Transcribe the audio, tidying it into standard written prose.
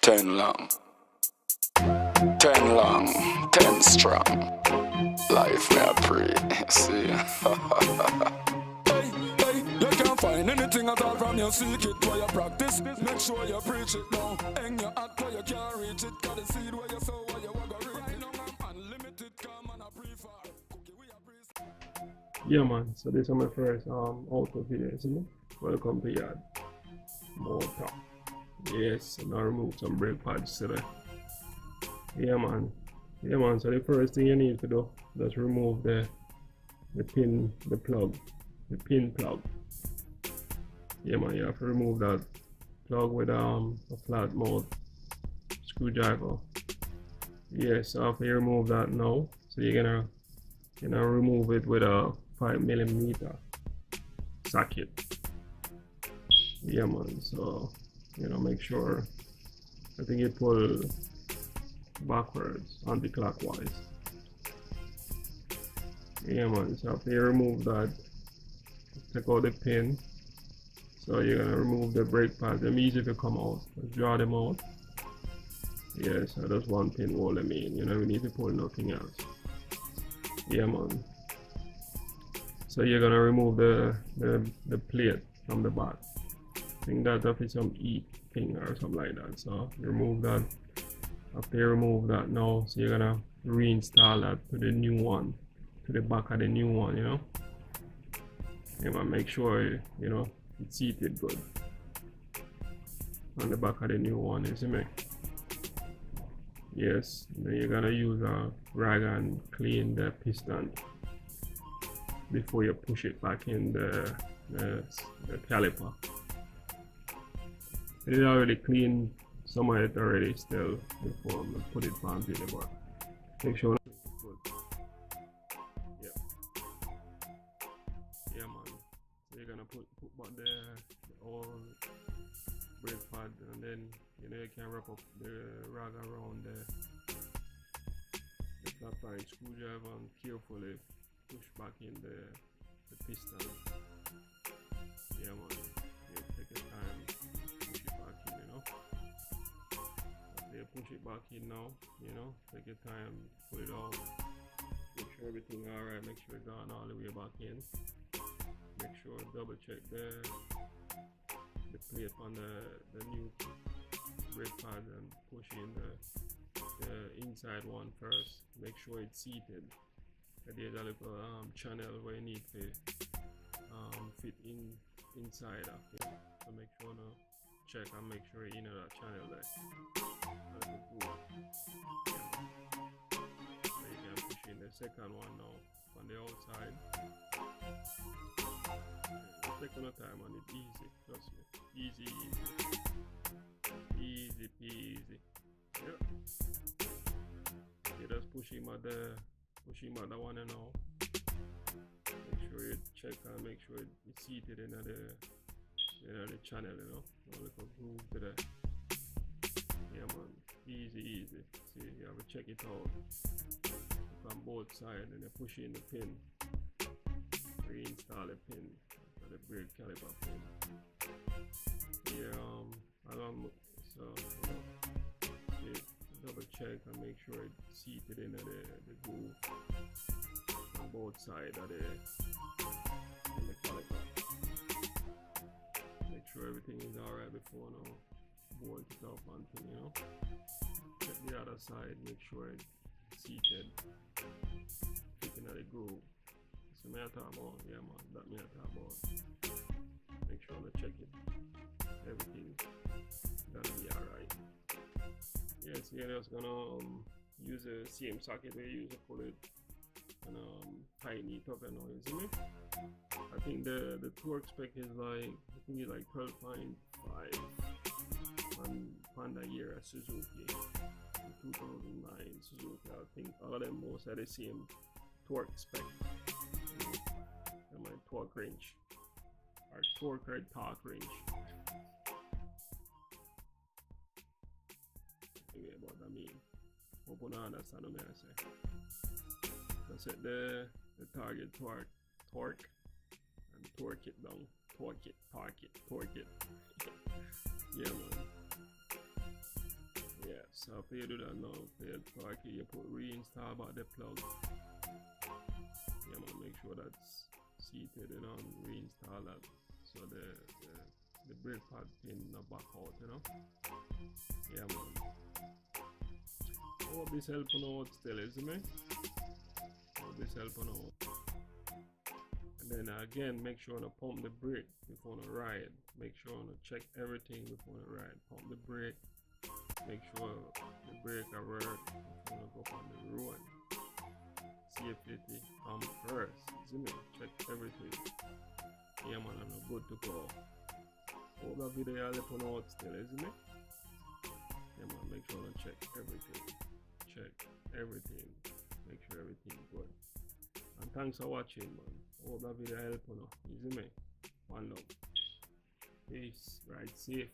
10 long, 10 long, 10 strong. Life may I pray, see. Hey, you can't find anything at all from your seek it where you practice. Make sure you preach it now. Hang your hat where you can't reach it. Got the seed where you sow where you want to reap. Right now, man, unlimited come and I prefer. Cookie we are praise. Yeah man, so this is my first outro video, isn't it? Welcome to Yard Motor. Yes, and I removed some brake pads today. Yeah man, so the first thing you need to do, just remove the pin plug. Yeah man, you have to remove that plug with a flat mouth screwdriver. Yes, so after you remove that now, so you're gonna remove it with a 5mm socket. Yeah man, so make sure I think you pull backwards anti-clockwise. Yeah man, so after you remove that, take out the pin. So you're gonna remove the brake pads. They're easy to come out. Just draw them out. Yeah, so there's one pin hold them in. We need to pull nothing else. Yeah man. So you're gonna remove the plate from the back. I think that if it's some heat thing or something like that. So you remove that. After you remove that now, so you're gonna reinstall that to the new one, to the back of the new one. You want to make sure it's seated good on the back of the new one, isn't it? Yes, then you're gonna use a rag and clean the piston before you push it back in the caliper. I did already clean some of it already still before I put it back in the bar. Make sure it's good. Yeah man. So you're gonna put back the old brake pad, and then you can wrap up the rag around the flat iron screwdriver and carefully push back in the piston. Yeah man, you take your time, push it back in, After you push it back in now, take your time, pull it out, make sure everything alright, make sure it's gone all the way back in. Make sure double check the plate on the new brake pad and push in the inside one first. Make sure it's seated. There's a little channel where you need to fit inside of it. So make sure check and make sure you know that channel there. So you can push in the second one now on the outside. Take no time and it's easy, trust me. Easy peasy. Yeah. You just push him at the one and now. Make sure you check and make sure it's seated in the channel, A little groove to the. Yeah man, easy. See, you have to check it out from both sides and you push in the pin. Reinstall the pin. The brake caliper pin. Yeah, so you double check and make sure it's seated in the groove on both sides of the caliper. Make sure everything is alright before now bolt it up until check the other side, make sure it's seated, fitting at the groove. So me I talk about, yeah man, that me I talk about. Make sure to check it. Everything gonna be alright. Yes, you're just gonna use the same socket where you use to pull it and tighten it up and all, isn't it? I think the torque spec is like 12.5 on Panda year Suzuki. 2009 Suzuki. I think all of them most are the same torque spec. My torque range or torque range. Anyway, about that mean. Hope you understand what I say. So set the target torque and torque it down. Torque it. Yeah man. So after you do that now, you put reinstall back the plug. Yeah man, make sure that's seated, you know, and reinstall that so the brake pad pin not back out, you know. Yeah man. I hope this help you out still, isn't it? I hope this help you out. And then again, make sure to pump the brake before you ride. Make sure to check everything before you ride. Pump the brake. Make sure the brake are work before you go on the road. Safety come first. Isn't it? Check everything. Yeah man, I'm good to go. Hope that video I'll let you out still, isn't it? Yeah man, make sure to check everything. Check everything. Make sure everything good. And thanks for watching, man. Hope that video help you. Easy me. One love. Peace. Ride safe.